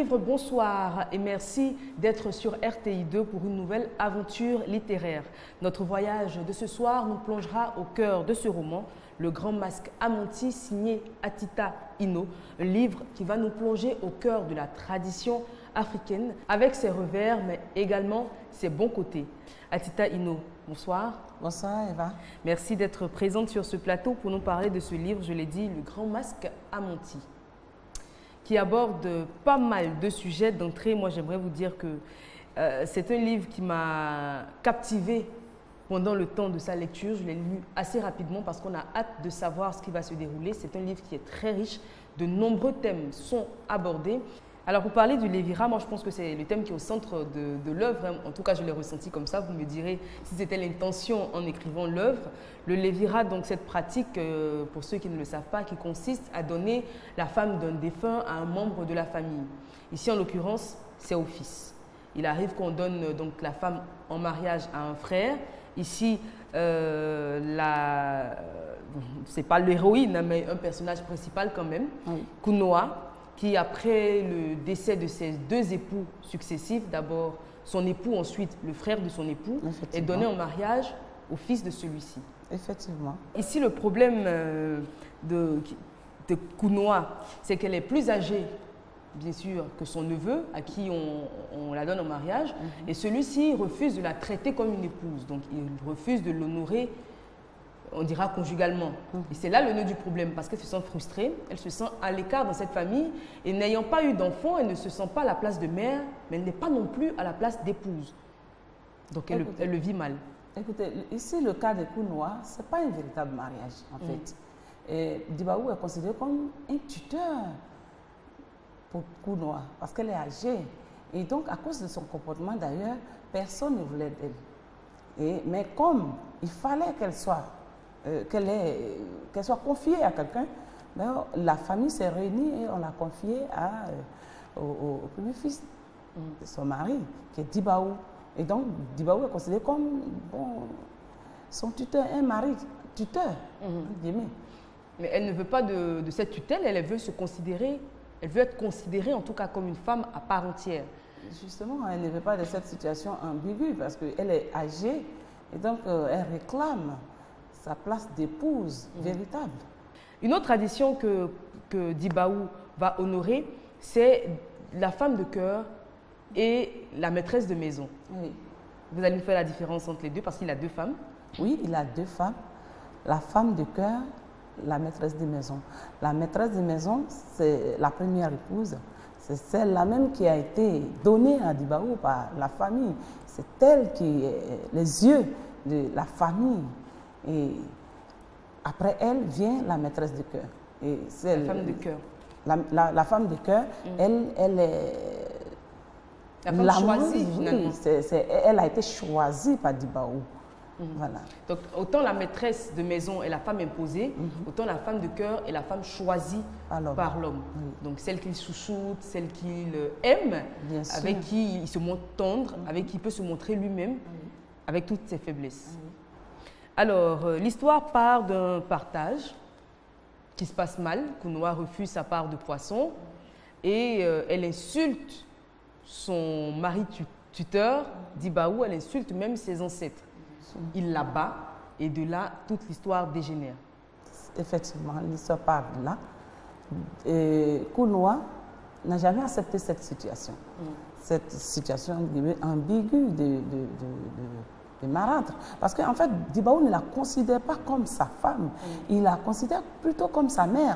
livre, bonsoir et merci d'être sur RTI2 pour une nouvelle aventure littéraire. Notre voyage de ce soir nous plongera au cœur de ce roman, Le Grand Masque Amonti, signé Atita Ino, un livre qui va nous plonger au cœur de la tradition africaine avec ses revers mais également ses bons côtés. Atita Ino, bonsoir. Bonsoir Eva. Merci d'être présente sur ce plateau pour nous parler de ce livre, je l'ai dit, Le Grand Masque Amonti, qui aborde pas mal de sujets. D'entrée, moi j'aimerais vous dire que c'est un livre qui m'a captivée pendant le temps de sa lecture. Je l'ai lu assez rapidement parce qu'on a hâte de savoir ce qui va se dérouler. C'est un livre qui est très riche, de nombreux thèmes sont abordés. Alors pour parler du Lévira, moi je pense que c'est le thème qui est au centre de l'œuvre, en tout cas je l'ai ressenti comme ça, vous me direz si c'était l'intention en écrivant l'œuvre. Le Lévira, donc cette pratique, pour ceux qui ne le savent pas, qui consiste à donner la femme d'un défunt à un membre de la famille. Ici en l'occurrence, c'est au fils. Il arrive qu'on donne donc la femme en mariage à un frère. Ici, c'est pas l'héroïne, mais un personnage principal quand même, oui. Kunoa, qui après le décès de ses deux époux successifs, d'abord son époux, ensuite le frère de son époux, est donné en mariage au fils de celui-ci. Effectivement. Ici, le problème de Kunoa, c'est qu'elle est plus âgée, bien sûr, que son neveu, à qui on la donne en mariage, et celui-ci refuse de la traiter comme une épouse. Donc, il refuse de l'honorer, on dira conjugalement. Et c'est là le nœud du problème, parce qu'elle se sent frustrée, elle se sent à l'écart dans cette famille, et n'ayant pas eu d'enfant, elle ne se sent pas à la place de mère, mais elle n'est pas non plus à la place d'épouse. Donc, elle le vit mal. Écoutez, ici, le cas de Kunoa, ce n'est pas un véritable mariage, en fait. Et Dibaou est considéré comme un tuteur pour Kunoa, parce qu'elle est âgée. Et donc, à cause de son comportement, d'ailleurs, personne ne voulait d'elle. Mais comme il fallait qu'elle soit confiée à quelqu'un, la famille s'est réunie et on l'a confiée au premier fils de son mari, qui est Dibaou. Et donc, Dibaou est considéré comme son tuteur, un mari tuteur. Mais elle ne veut pas de cette tutelle, elle veut se considérer, elle veut être considérée en tout cas comme une femme à part entière. Justement, elle ne veut pas de cette situation ambiguë parce qu'elle est âgée et donc elle réclame sa place d'épouse véritable. Une autre tradition que Dibaou va honorer, c'est la femme de cœur et la maîtresse de maison. Oui. Vous allez nous faire la différence entre les deux parce qu'il a deux femmes. Oui, il a deux femmes. La femme de cœur, la maîtresse de maison. La maîtresse de maison, c'est la première épouse. C'est celle-là même qui a été donnée à Dibaou par la famille. C'est elle qui est les yeux de la famille. Et après elle vient la maîtresse de cœur. Et la femme de cœur. La femme de cœur, elle est... La femme choisie, finalement. Oui, elle a été choisie par Dibaou. Voilà. Donc, autant la maîtresse de maison est la femme imposée, autant la femme de cœur est la femme choisie par l'homme. Donc, celle qu'il chouchoute, celle qu'il aime, avec qui il se montre tendre, avec qui il peut se montrer lui-même, avec toutes ses faiblesses. Alors, l'histoire part d'un partage qui se passe mal. Kunoa refuse sa part de poisson et elle insulte son mari tuteur, Dibaou, elle insulte même ses ancêtres. Il la bat et de là, toute l'histoire dégénère. Effectivement, l'histoire part de là. Kunoa n'a jamais accepté cette situation. Cette situation ambiguë de marâtre. Parce qu'en fait, Dibaou ne la considère pas comme sa femme. Il la considère plutôt comme sa mère.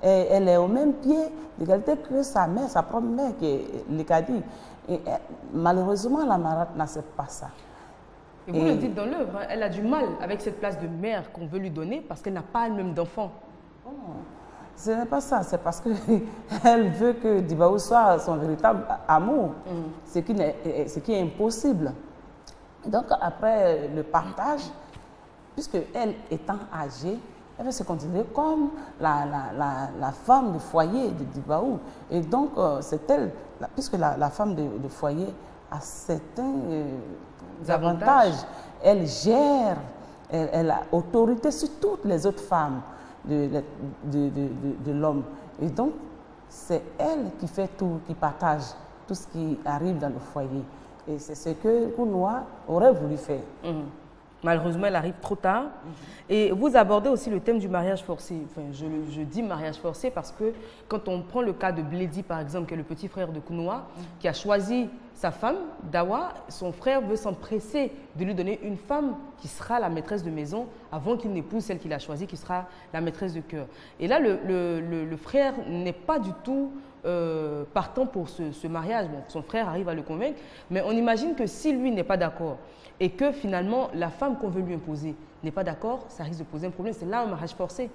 Et elle est au même pied d'égalité que sa mère, sa propre mère, qui est l'Ikadi. Et malheureusement, la marâtre n'accepte pas ça. Et vous le dites dans l'œuvre, elle a du mal avec cette place de mère qu'on veut lui donner parce qu'elle n'a pas elle-même d'enfant. Ce n'est pas ça, c'est parce qu'elle veut que Dibaou soit son véritable amour, ce qui est impossible. Donc après le partage, puisque elle étant âgée, elle va se considérer comme la femme de foyer de Dibaou. Et donc c'est elle, puisque la femme de foyer a certains avantages. Elle gère, elle a autorité sur toutes les autres femmes de l'homme. Et donc, c'est elle qui fait tout, qui partage tout ce qui arrive dans le foyer. Et c'est ce que Kounoua aurait voulu faire. Malheureusement, elle arrive trop tard. Et vous abordez aussi le thème du mariage forcé. Enfin, je dis mariage forcé parce que quand on prend le cas de Blédi, par exemple, qui est le petit frère de Kounoua, qui a choisi sa femme, Dawa, son frère veut s'empresser de lui donner une femme qui sera la maîtresse de maison avant qu'il n'épouse celle qu'il a choisie, qui sera la maîtresse de cœur. Et là, le frère n'est pas du tout partant pour ce mariage. Bon, son frère arrive à le convaincre, mais on imagine que si lui n'est pas d'accord et que finalement la femme qu'on veut lui imposer n'est pas d'accord, ça risque de poser un problème. C'est là un mariage forcé.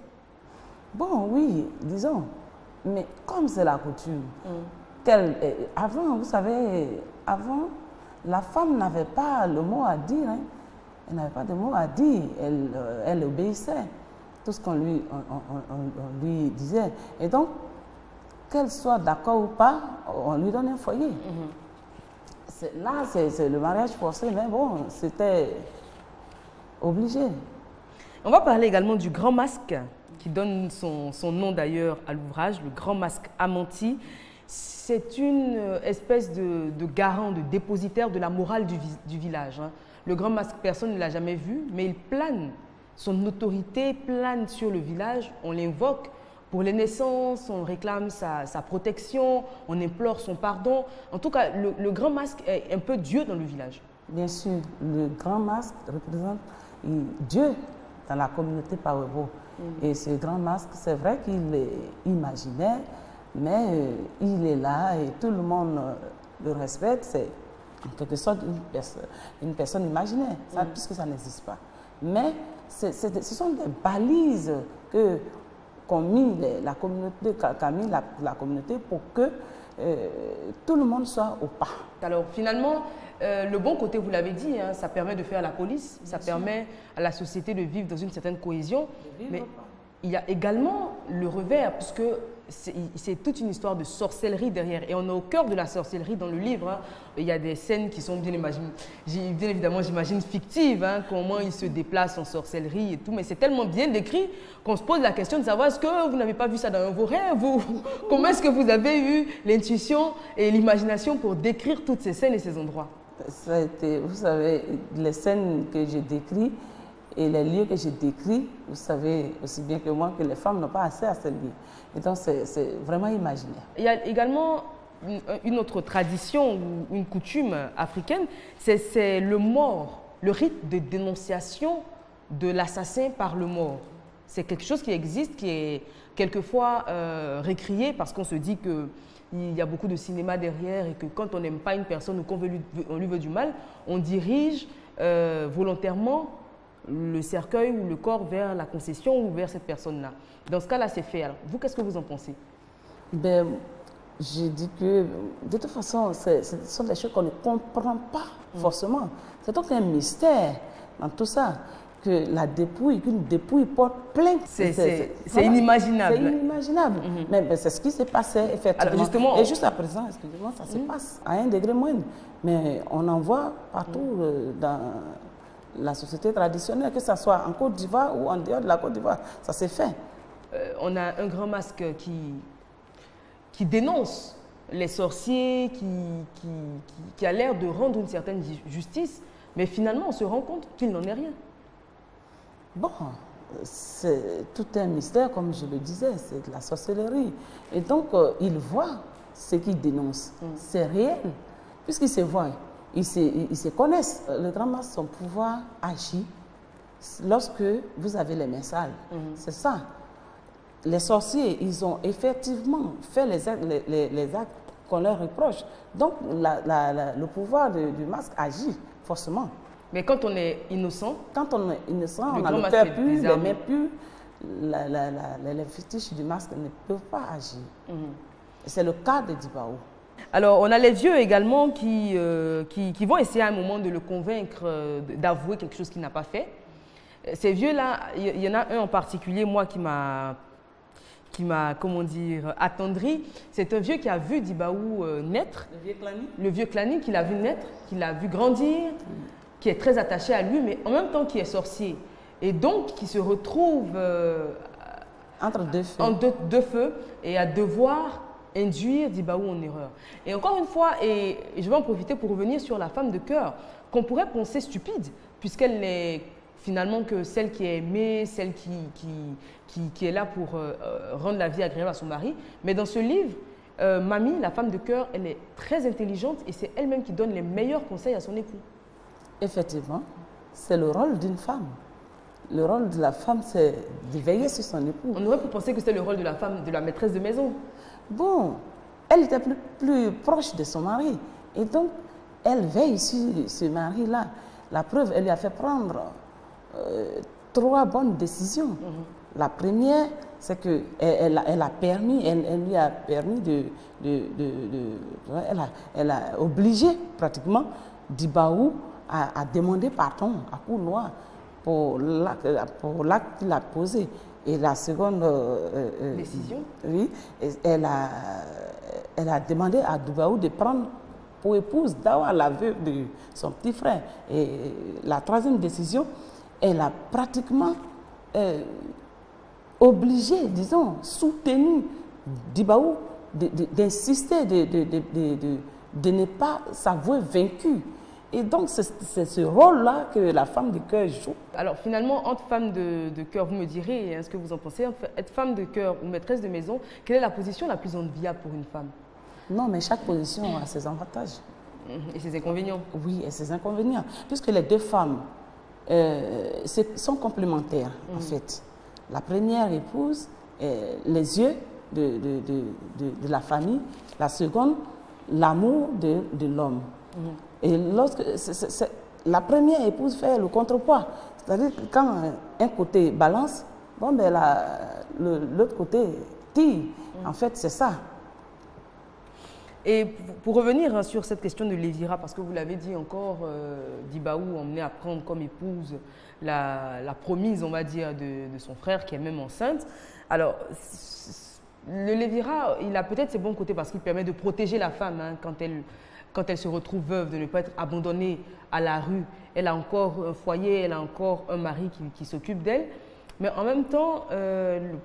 Bon, oui, disons. Mais comme c'est la coutume, avant, vous savez, avant, la femme n'avait pas le mot à dire. Hein. Elle n'avait pas de mot à dire. Elle obéissait. Tout ce qu'on on lui disait. Et donc, qu'elle soit d'accord ou pas, on lui donne un foyer. Là, c'est le mariage forcé, mais bon, c'était obligé. On va parler également du Grand Masque, qui donne son nom d'ailleurs à l'ouvrage, le Grand Masque Amanti. C'est une espèce de garant, de dépositaire de la morale du village. Hein. Le Grand Masque, personne ne l'a jamais vu, mais il plane. Son autorité plane sur le village, on l'invoque. Pour les naissances, on réclame sa protection, on implore son pardon. En tout cas, le Grand Masque est un peu Dieu dans le village. Bien sûr, le Grand Masque représente Dieu dans la communauté Pawebo. Et ce Grand Masque, c'est vrai qu'il est imaginaire, mais il est là et tout le monde le respecte. C'est en quelque sorte une personne imaginaire, puisque ça n'existe pas. Mais ce sont des balises qu'ont mis la communauté pour que tout le monde soit au pas. Alors finalement, le bon côté, vous l'avez dit, hein, ça permet de faire la police, ça permet à la société de vivre dans une certaine cohésion. Mais il y a également le revers, puisque c'est toute une histoire de sorcellerie derrière. Et on est au cœur de la sorcellerie dans le livre. Hein. Il y a des scènes qui sont bien évidemment, j'imagine, fictives, hein, comment ils se déplacent en sorcellerie et tout. Mais c'est tellement bien décrit qu'on se pose la question de savoir est-ce que vous n'avez pas vu ça dans vos rêves? Comment est-ce que vous avez eu l'intuition et l'imagination pour décrire toutes ces scènes et ces endroits? Ça a été, vous savez, les scènes que j'ai décrites et les lieux que j'ai décrits, vous savez aussi bien que moi que les femmes n'ont pas accès à ces lieux. Et donc, c'est vraiment imaginaire. Il y a également une autre tradition ou une coutume africaine, c'est le mort, le rite de dénonciation de l'assassin par le mort. C'est quelque chose qui existe, qui est quelquefois récrié parce qu'on se dit qu'il y a beaucoup de cinéma derrière et que quand on n'aime pas une personne ou qu'on lui veut du mal, on dirige volontairement le cercueil ou le corps vers la concession ou vers cette personne-là. Dans ce cas-là, c'est fait. Alors, vous, qu'est-ce que vous en pensez? Ben, je dis que, de toute façon, ce sont des choses qu'on ne comprend pas forcément. C'est donc un mystère dans tout ça, que qu'une dépouille porte plainte. C'est inimaginable. C'est inimaginable. Mais c'est ce qui s'est passé, effectivement. Alors, justement, et juste à présent, excusez-moi, ça se passe à un degré moindre. Mais on en voit partout dans la société traditionnelle, que ce soit en Côte d'Ivoire ou en dehors de la Côte d'Ivoire. Ça s'est fait. On a un Grand Masque qui dénonce les sorciers, qui a l'air de rendre une certaine justice, mais finalement, on se rend compte qu'il n'en est rien. Bon, c'est tout un mystère, comme je le disais, c'est de la sorcellerie. Et donc, il voit ce qu'il dénonce. C'est réel, puisqu'il se voit. Ils se connaissent. Le Grand Masque, son pouvoir agit lorsque vous avez les mains sales. C'est ça. Les sorciers, ils ont effectivement fait les actes qu'on leur reproche. Donc, le pouvoir du masque agit forcément. Mais quand on est innocent? Quand on est innocent, on a le cœur pur, les mains pures, les fétiches du masque ne peuvent pas agir. C'est le cas de Dibaou. Alors, on a les vieux également qui vont essayer à un moment de le convaincre d'avouer quelque chose qu'il n'a pas fait. Ces vieux-là, il y en a un en particulier, moi, qui m'a, comment dire, attendri. C'est un vieux qui a vu Dibaou naître. Le vieux Clani? Le vieux Clani, qui l'a vu naître, qui l'a vu grandir, qui est très attaché à lui, mais en même temps qui est sorcier. Et donc, qui se retrouve entre deux feux. En deux feux et à devoir induire Dibaou en erreur. Et encore une fois, et je vais en profiter pour revenir sur la femme de cœur, qu'on pourrait penser stupide, puisqu'elle n'est finalement que celle qui est aimée, celle qui est là pour rendre la vie agréable à son mari. Mais dans ce livre, Mamie, la femme de cœur, elle est très intelligente et c'est elle-même qui donne les meilleurs conseils à son époux. Effectivement, c'est le rôle d'une femme. Le rôle de la femme, c'est de veiller sur son époux. On aurait pu penser que c'était le rôle de la femme, de la maîtresse de maison. Bon, elle était plus proche de son mari. Et donc, elle veille sur ce mari-là. La preuve, elle lui a fait prendre 3 bonnes décisions. La première, c'est qu'elle elle lui a permis elle a obligé pratiquement Dibaou à demander pardon à Kounoua pour l'acte qu'il a posé. Et la seconde décision, oui, elle a demandé à Dibaou de prendre pour épouse Dawa, la veuve de son petit frère. Et la troisième décision, elle a pratiquement obligé, disons, soutenu Dibaou d'insister, de ne pas s'avouer vaincu. Et donc, c'est ce rôle-là que la femme de cœur joue. Alors, finalement, entre femmes de cœur, vous me direz ce que vous en pensez. Être femme de cœur ou maîtresse de maison, quelle est la position la plus enviable pour une femme? Non, mais chaque position a ses avantages. Et ses inconvénients? Oui, et ses inconvénients. Puisque les deux femmes sont complémentaires, en fait. La première épouse, les yeux de la famille. La seconde, l'amour de l'homme. Et lorsque la première épouse fait le contrepoids, c'est-à-dire que quand un côté balance, bon, ben l'autre côté tire. En fait, c'est ça. Et pour revenir sur cette question de Lévira, parce que vous l'avez dit encore, Dibaou emmené à prendre comme épouse la promise, on va dire, de son frère qui est même enceinte. Alors, le Lévira, il a peut-être ses bons côtés parce qu'il permet de protéger la femme quand elle se retrouve veuve, de ne pas être abandonnée à la rue. Elle a encore un foyer, elle a encore un mari qui s'occupe d'elle. Mais en même temps, le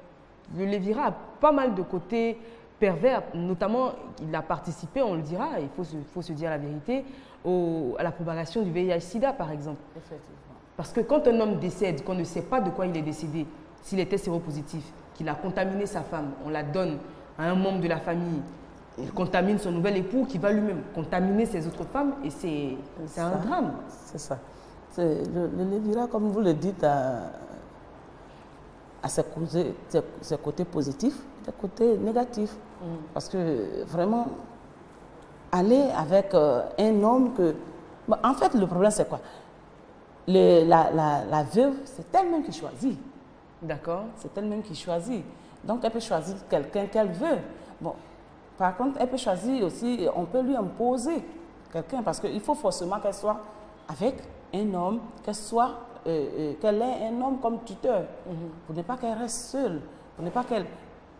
Lévira a pas mal de côtés pervers, notamment il a participé, on le dira, il faut se dire la vérité, à la propagation du VIH-Sida par exemple. Effectivement. Parce que quand un homme décède, qu'on ne sait pas de quoi il est décédé, s'il était séropositif, qu'il a contaminé sa femme, on la donne à un membre de la famille, il contamine son nouvel époux qui va lui-même contaminer ses autres femmes et c'est un drame. C'est ça. Le Lévira, comme vous le dites, a ses côtés positifs, ses côtés négatifs. Parce que vraiment, aller avec un homme que... Bon, en fait, le problème, c'est quoi? La veuve, c'est elle-même qui choisit. D'accord. C'est elle-même qui choisit. Donc, elle peut choisir quelqu'un qu'elle veut. Bon, par contre, elle peut choisir aussi, on peut lui imposer quelqu'un parce qu'il faut forcément qu'elle soit avec un homme, qu'elle ait un homme comme tuteur, pour ne pas qu'elle reste seule, pour ne pas qu'elle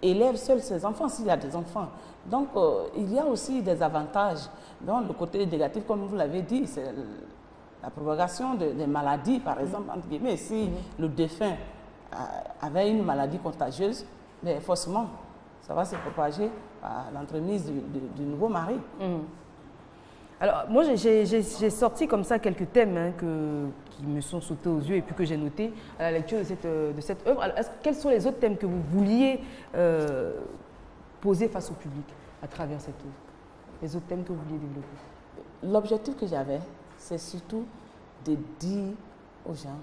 élève seule ses enfants s'il y a des enfants. Donc, il y a aussi des avantages. Donc, le côté négatif, comme vous l'avez dit, c'est la propagation des maladies, par exemple, entre guillemets. Si le défunt avait une maladie contagieuse, mais forcément, ça va se propager à l'entremise du nouveau mari. Alors, moi, j'ai sorti comme ça quelques thèmes qui me sont sautés aux yeux et puis que j'ai notés à la lecture de cette œuvre. Alors, quels sont les autres thèmes que vous vouliez poser face au public à travers cette œuvre? Les autres thèmes que vous vouliez développer? L'objectif que j'avais, c'est surtout de dire aux gens,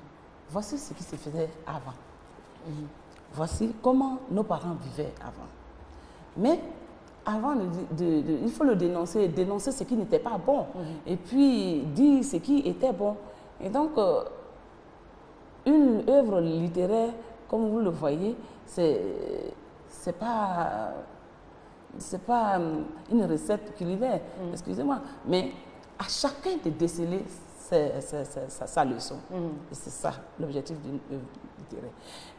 voici ce qui se faisait avant. Voici comment nos parents vivaient avant. Mais avant, il faut le dénoncer ce qui n'était pas bon, et puis dire ce qui était bon. Et donc, une œuvre littéraire, comme vous le voyez, c'est pas une recette culinaire, excusez-moi, mais à chacun de déceler sa leçon. Et c'est ça l'objectif d'une œuvre littéraire.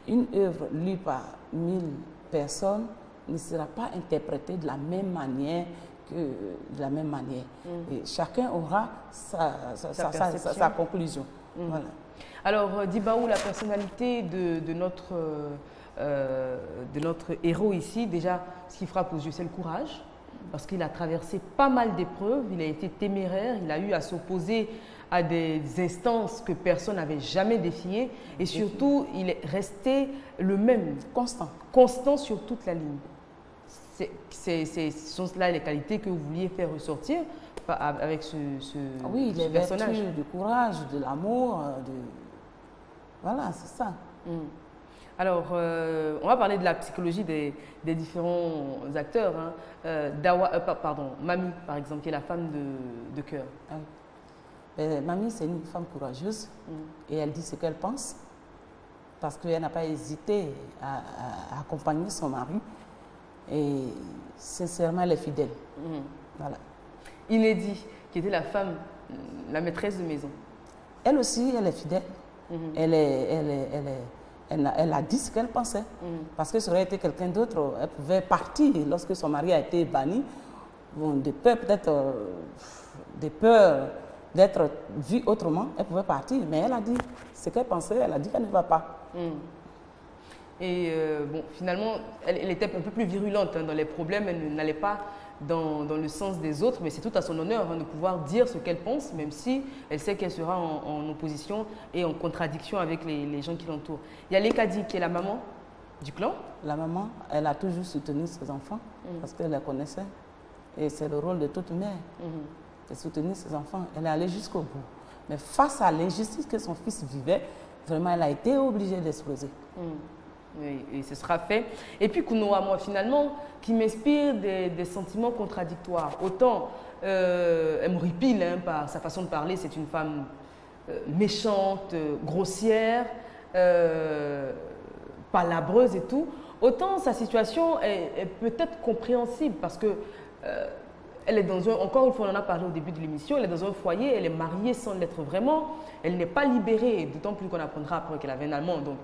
Une œuvre lue par 1000 personnes ne sera pas interprétée de la même manière Et chacun aura sa conclusion. Voilà. Alors, Dibaou, la personnalité de notre de notre héros ici, déjà, ce qui frappe aux yeux, c'est le courage, parce qu'il a traversé pas mal d'épreuves, il a été téméraire, il a eu à s'opposer à des instances que personne n'avait jamais défiées, et surtout, il est resté le même. Constant sur toute la ligne. Ce sont là les qualités que vous vouliez faire ressortir avec ce oui, ce les personnage. vertus, du courage, de l'amour, voilà, c'est ça. Alors, on va parler de la psychologie des différents acteurs. Hein. Mamie, par exemple, qui est la femme de cœur. Mamie, c'est une femme courageuse et elle dit ce qu'elle pense parce qu'elle n'a pas hésité à accompagner son mari et sincèrement, elle est fidèle. Voilà. Inédit, qui était la femme, la maîtresse de maison. Elle aussi, elle est fidèle. Elle a dit ce qu'elle pensait. Parce que ça aurait été quelqu'un d'autre, elle pouvait partir lorsque son mari a été banni. Bon, de peur peut-être, de peur d'être vue autrement, elle pouvait partir. Mais elle a dit ce qu'elle pensait, elle a dit qu'elle ne va pas. Et bon, finalement, elle était un peu plus virulente hein, dans les problèmes, elle n'allait pas dans le sens des autres, mais c'est tout à son honneur hein, de pouvoir dire ce qu'elle pense, même si elle sait qu'elle sera en opposition et en contradiction avec les gens qui l'entourent. Il y a Lekadi qui est la maman du clan. La maman, elle a toujours soutenu ses enfants parce qu'elle les connaissait. Et c'est le rôle de toute mère de soutenir ses enfants. Elle est allée jusqu'au bout. Mais face à l'injustice que son fils vivait, vraiment, elle a été obligée d'exploser. Oui, et ce sera fait. Et puis Kounoua, moi, finalement, qui m'inspire des sentiments contradictoires. Autant elle me ripile hein, par sa façon de parler, c'est une femme méchante, grossière, palabreuse et tout. Autant sa situation est peut-être compréhensible parce que elle est dans un, encore une fois, on en a parlé au début de l'émission, elle est dans un foyer, elle est mariée sans l'être vraiment, elle n'est pas libérée, d'autant plus qu'on apprendra après qu'elle avait un Allemand. Donc,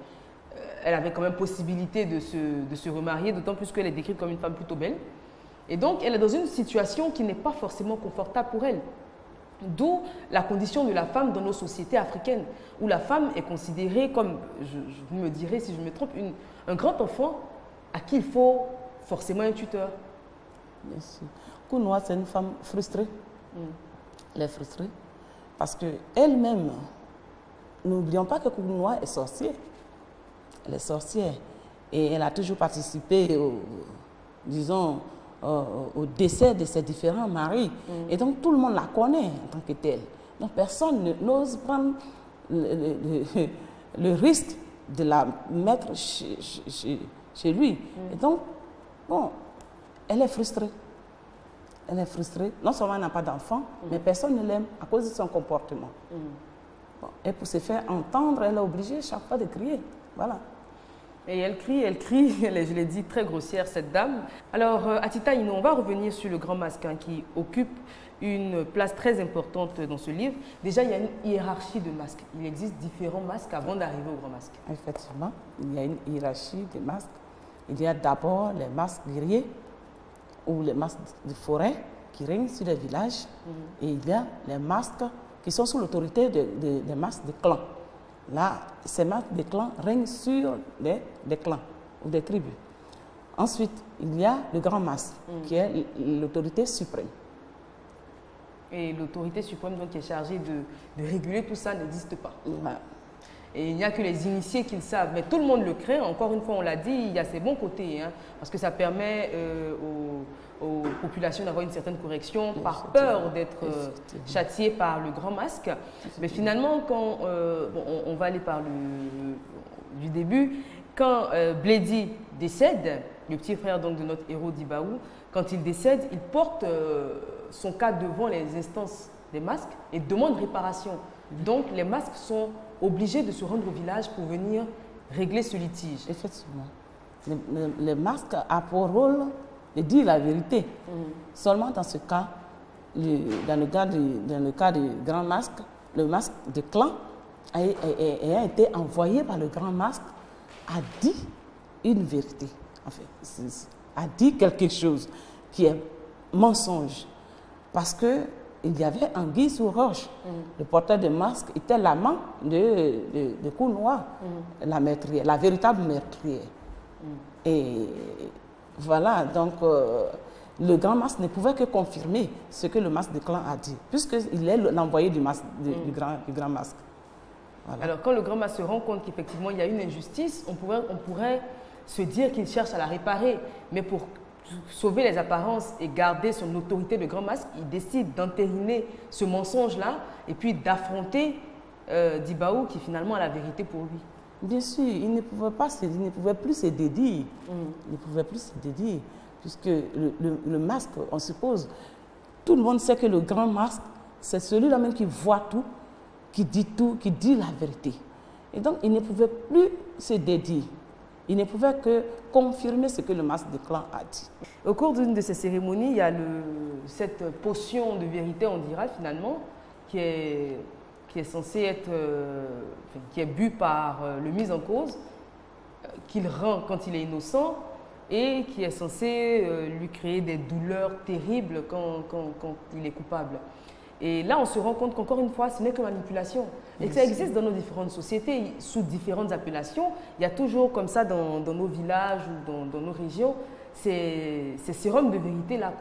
elle avait quand même possibilité de se remarier, d'autant plus qu'elle est décrite comme une femme plutôt belle. Et donc, elle est dans une situation qui n'est pas forcément confortable pour elle. D'où la condition de la femme dans nos sociétés africaines, où la femme est considérée comme, vous me direz si je me trompe, un grand enfant à qui il faut forcément un tuteur. Bien sûr. Kounoua, c'est une femme frustrée. Elle est frustrée parce qu'elle-même, n'oublions pas que Kounoua est sorcière. Elle est sorcière et elle a toujours participé disons, au décès de ses différents maris. Et donc, tout le monde la connaît en tant que telle. Donc, personne n'ose prendre le risque de la mettre chez lui. Et donc, bon, elle est frustrée. Elle est frustrée. Non seulement elle n'a pas d'enfant, mais personne ne l'aime à cause de son comportement. Bon, et pour se faire entendre, elle est obligée chaque fois de crier. Voilà. Et elle crie, elle est, je l'ai dit, très grossière, cette dame. Alors, Atita Ino, on va revenir sur le Grand Masque hein, qui occupe une place très importante dans ce livre. Déjà, il y a une hiérarchie de masques. Il existe différents masques avant d'arriver au Grand Masque. Effectivement, il y a une hiérarchie des masques. Il y a d'abord les masques guerriers ou les masques de forêt qui règnent sur les villages. Et il y a les masques qui sont sous l'autorité des masques de clans. Là, ces masques de clans règnent sur des clans ou des tribus. Ensuite, il y a le grand masque qui est l'autorité suprême. Et l'autorité suprême donc, qui est chargée de réguler tout ça n'existe pas. Voilà. Et il n'y a que les initiés qui le savent. Mais tout le monde le craint. Encore une fois, on l'a dit, il y a ses bons côtés. Hein, parce que ça permet aux populations d'avoir une certaine correction par peur d'être châtiées par le grand masque. Mais finalement, quand on va aller par du début, quand Bledi décède, le petit frère donc, de notre héros d'Ibaou, quand il décède, il porte son cas devant les instances des masques et demande réparation. Donc les masques sont obligés de se rendre au village pour venir régler ce litige. Effectivement. Les masques a pour rôle de dire la vérité. Seulement dans ce cas, dans le cas du grand masque, le masque de clan a été envoyé par le grand masque, a dit une vérité, en fait, a dit quelque chose qui est mensonge. Parce que il y avait anguille sous roche. Le porteur de masque était l'amant de Kounoua, la véritable meurtrière. Et voilà, donc le grand masque ne pouvait que confirmer ce que le masque de clan a dit, puisqu'il est l'envoyé du grand masque. Voilà. Alors, quand le grand masque se rend compte qu'effectivement il y a une injustice, on pourrait se dire qu'il cherche à la réparer. Mais pour sauver les apparences et garder son autorité de grand masque, il décide d'entériner ce mensonge-là et puis d'affronter Dibaou qui finalement a la vérité pour lui. Bien sûr, il ne pouvait plus se dédier. Il ne pouvait plus se dédier, puisque le masque, on suppose, tout le monde sait que le grand masque, c'est celui-là même qui voit tout, qui dit la vérité. Et donc, il ne pouvait plus se dédier. Il ne pouvait que confirmer ce que le masque de clan a dit. Au cours d'une de ces cérémonies, il y a cette potion de vérité, on dira finalement, qui est censée être, qui est bu par le mis en cause, qu'il rend quand il est innocent et qui est censé lui créer des douleurs terribles quand il est coupable. Et là, on se rend compte qu'encore une fois, ce n'est que manipulation. Et que ça existe dans nos différentes sociétés, sous différentes appellations. Il y a toujours comme ça dans nos villages ou dans nos régions, ces sérums de vérité là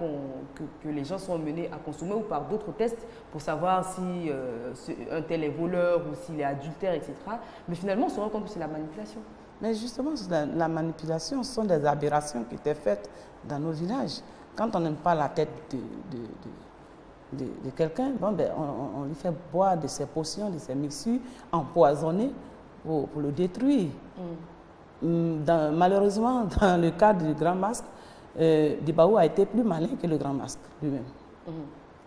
que les gens sont menés à consommer ou par d'autres tests pour savoir si un tel est voleur ou s'il est adultère, etc. Mais finalement, on se rend compte que c'est la manipulation. Mais justement, la manipulation, ce sont des aberrations qui étaient faites dans nos villages. Quand on n'aime pas la tête de quelqu'un, bon, ben, on lui fait boire de ces potions, de ces mixtures empoisonnées pour le détruire. Malheureusement, dans le cas du grand masque, Dibaou a été plus malin que le grand masque lui-même.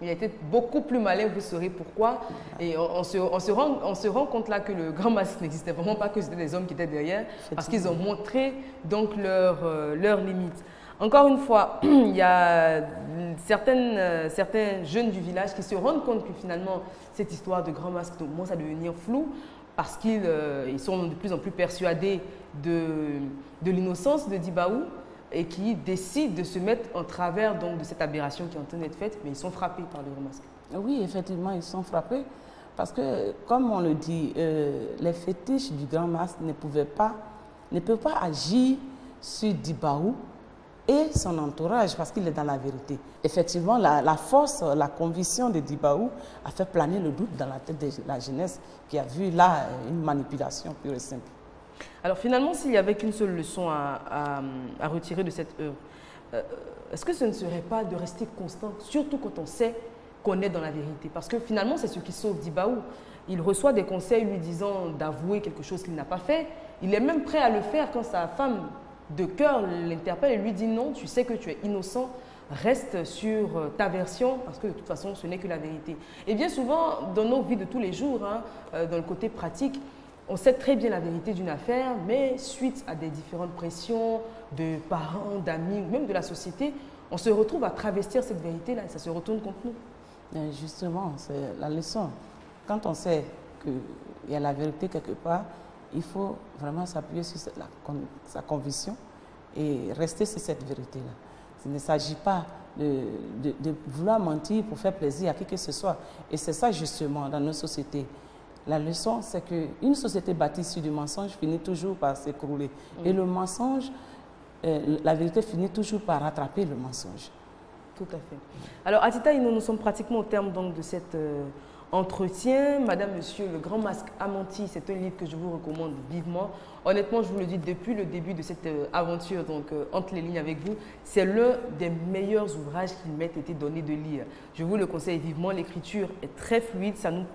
Il a été beaucoup plus malin, vous saurez pourquoi. Et on se rend compte là que le grand masque n'existait vraiment pas, que c'était des hommes qui étaient derrière, parce qu'ils ont montré donc leurs limites. Encore une fois, il y a certains jeunes du village qui se rendent compte que finalement, cette histoire de grand masque commence à devenir floue parce qu'ils sont de plus en plus persuadés de l'innocence de Dibaou et qui décident de se mettre en travers donc, de cette aberration qui est en train d'être faite, mais ils sont frappés par le grand masque. Oui, effectivement, ils sont frappés parce que, comme on le dit, les fétiches du grand masque ne peuvent pas agir sur Dibaou et son entourage, parce qu'il est dans la vérité. Effectivement, la force, la conviction de Dibaou a fait planer le doute dans la tête de la jeunesse qui a vu là une manipulation pure et simple. Alors finalement, s'il n'y avait qu'une seule leçon à retirer de cette œuvre, est-ce que ce ne serait pas de rester constant, surtout quand on sait qu'on est dans la vérité? Parce que finalement, c'est ce qui sauve Dibaou. Il reçoit des conseils lui disant d'avouer quelque chose qu'il n'a pas fait. Il est même prêt à le faire quand sa femme de cœur l'interpelle et lui dit non, tu sais que tu es innocent, reste sur ta version parce que de toute façon ce n'est que la vérité. Et bien souvent dans nos vies de tous les jours, dans le côté pratique, on sait très bien la vérité d'une affaire, mais suite à des différentes pressions de parents, d'amis ou même de la société, on se retrouve à travestir cette vérité-là et ça se retourne contre nous. Et justement, c'est la leçon. Quand on sait qu'il y a la vérité quelque part, il faut vraiment s'appuyer sur sa conviction et rester sur cette vérité-là. Il ne s'agit pas de vouloir mentir pour faire plaisir à qui que ce soit. Et c'est ça justement dans nos sociétés. La leçon, c'est qu'une société bâtie sur du mensonge finit toujours par s'écrouler. Et le mensonge, la vérité finit toujours par rattraper le mensonge. Tout à fait. Alors, Atita, nous sommes pratiquement au terme donc, de cet entretien. Madame, Monsieur, Le Grand Masque a menti, c'est un livre que je vous recommande vivement. Honnêtement, je vous le dis, depuis le début de cette aventure, donc entre les lignes avec vous, c'est l'un des meilleurs ouvrages qui m'ait été donné de lire. Je vous le conseille vivement. L'écriture est très fluide, ça nous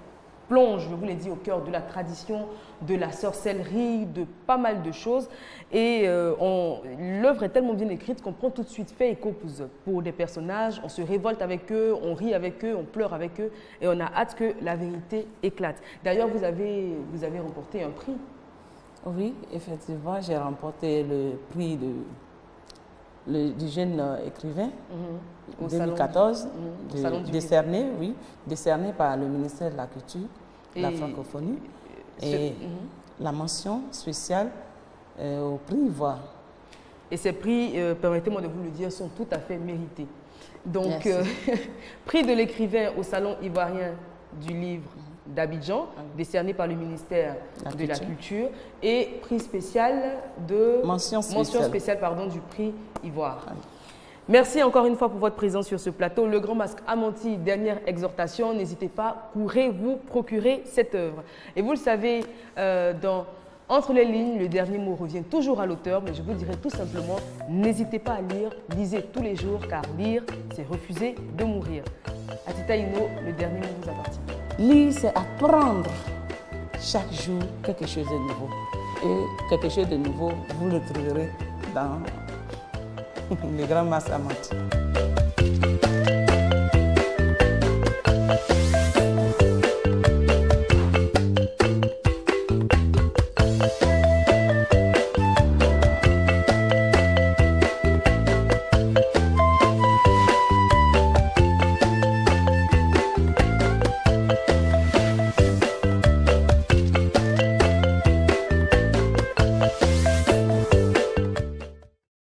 plonge, je vous l'ai dit, au cœur de la tradition, de la sorcellerie, de pas mal de choses. Et l'œuvre est tellement bien écrite qu'on prend tout de suite fait et cause pour des personnages, on se révolte avec eux, on rit avec eux, on pleure avec eux et on a hâte que la vérité éclate. D'ailleurs, vous avez remporté un prix. Oui, effectivement, j'ai remporté le prix du jeune écrivain en 2014, décerné par le ministère de la Culture, de la francophonie, et la mention spéciale au prix Ivoire. Et ces prix, permettez-moi de vous le dire, sont tout à fait mérités. Donc, prix de l'écrivain au Salon ivoirien du livre d'Abidjan, décerné par le ministère de la Culture. Culture, et prix spécial de... Mention spéciale. pardon, du prix Ivoire. Merci encore une fois pour votre présence sur ce plateau. Le Grand Masque Amanti, dernière exhortation, n'hésitez pas, courez vous procurer cette œuvre. Et vous le savez, entre les lignes, le dernier mot revient toujours à l'auteur, mais je vous dirais tout simplement, n'hésitez pas à lire, lisez tous les jours, car lire, c'est refuser de mourir. Atita Ino, le dernier mot vous appartient. Lire, c'est apprendre chaque jour quelque chose de nouveau. Et quelque chose de nouveau, vous le trouverez dans le Grand Masque Amanti.